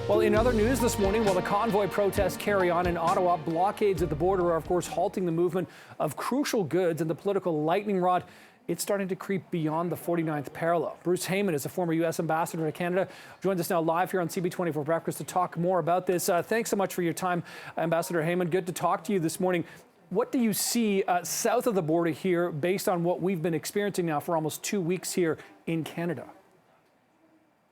Well, in other news this morning, while the convoy protests carry on in Ottawa, blockades at the border are, of course, halting the movement of crucial goods, and the political lightning rod, it's starting to creep beyond the 49th parallel. Bruce Heyman is a former U.S. ambassador to Canada, joins us now live here on CB24 Breakfast to talk more about this. Thanks so much for your time, Ambassador Heyman. Good to talk to you this morning. What do you see south of the border here based on what we've been experiencing now for almost 2 weeks here in Canada?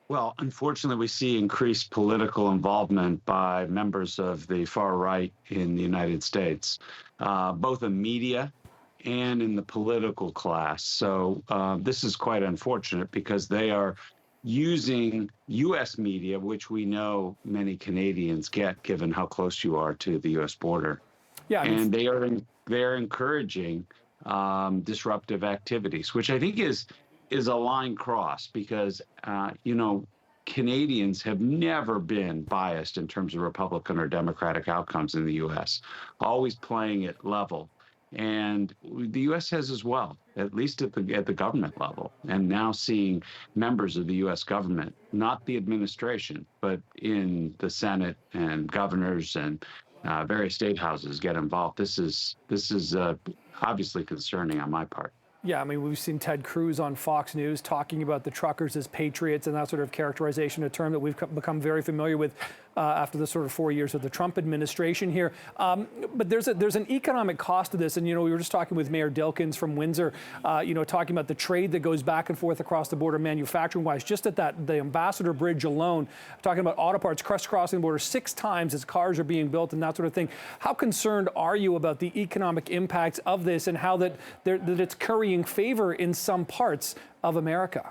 Well, unfortunately, we see increased political involvement by members of the far right in the United States, both in media and in the political class. So this is quite unfortunate because they are using U.S. media, which we know many Canadians get given how close you are to the U.S. border. Yeah, and they're encouraging disruptive activities, which I think is a line crossed because, Canadians have never been biased in terms of Republican or Democratic outcomes in the U.S., always playing it level. And the U.S. has as well, at least at the government level, and now seeing members of the U.S. government, not the administration, but in the Senate and governors and various state houses get involved. This is obviously concerning on my part. Yeah, I mean, we've seen Ted Cruz on Fox News talking about the truckers as patriots and that sort of characterization, a term that we've become very familiar with after the sort of 4 years of the Trump administration here. But there's an economic cost to this. And, we were just talking with Mayor Dilkins from Windsor, talking about the trade that goes back and forth across the border manufacturing-wise. Just at the Ambassador Bridge alone, talking about auto parts crisscrossing the border 6 times as cars are being built and that sort of thing. How concerned are you about the economic impacts of this and how that it's currying favor in some parts of America?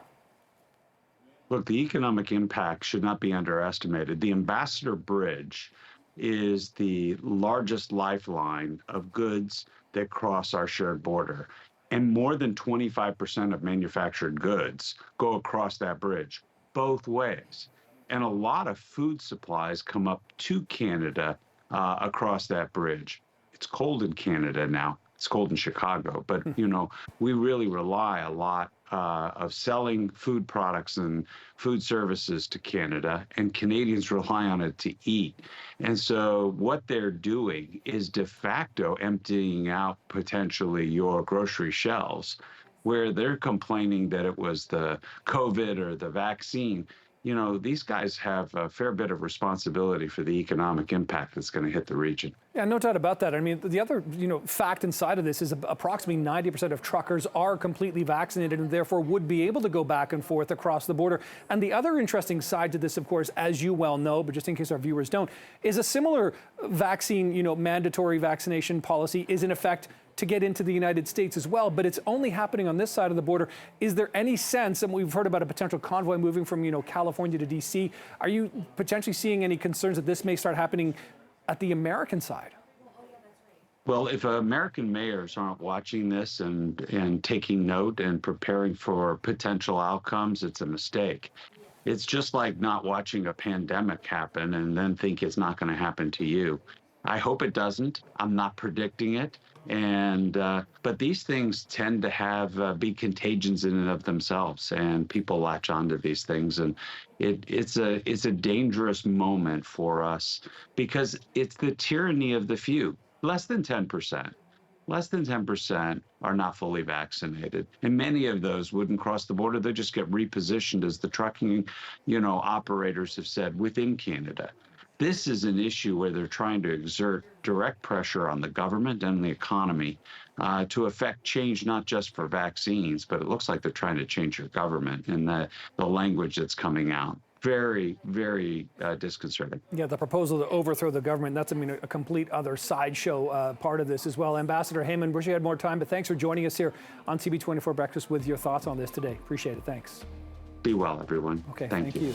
Look, the economic impact should not be underestimated. The Ambassador Bridge is the largest lifeline of goods that cross our shared border. And more than 25% of manufactured goods go across that bridge, both ways. And a lot of food supplies come up to Canada across that bridge. It's cold in Canada now. It's cold in Chicago, but we really rely a lot of selling food products and food services to Canada, and Canadians rely on it to eat. And so what they're doing is de facto emptying out potentially your grocery shelves, where they're complaining that it was the COVID or the vaccine. These guys have a fair bit of responsibility for the economic impact that's going to hit the region. Yeah, no doubt about that. I mean, the other, fact inside of this is approximately 90% of truckers are completely vaccinated and therefore would be able to go back and forth across the border. And the other interesting side to this, of course, as you well know, but just in case our viewers don't, is a similar vaccine, mandatory vaccination policy is in effect to get into the United States as well, but it's only happening on this side of the border. Is there any sense, and we've heard about a potential convoy moving from, California to D.C., are you potentially seeing any concerns that this may start happening at the American side? Well, if American mayors aren't watching this and taking note and preparing for potential outcomes, it's a mistake. It's just like not watching a pandemic happen and then think it's not going to happen to you. I hope it doesn't. I'm not predicting it. But these things tend to have be contagions in and of themselves, and people latch onto these things, and it's a dangerous moment for us because it's the tyranny of the few. Less than 10% are not fully vaccinated, and many of those wouldn't cross the border. They just get repositioned, as the trucking, operators have said, within Canada. This is an issue where they're trying to exert direct pressure on the government and the economy to affect change, not just for vaccines, but it looks like they're trying to change your government and the language that's coming out. Very, very disconcerting. Yeah, the proposal to overthrow the government, that's, a complete other sideshow part of this as well. Ambassador Heyman, wish you had more time, but thanks for joining us here on CB24 Breakfast with your thoughts on this today. Appreciate it. Thanks. Be well, everyone. Okay, thank you.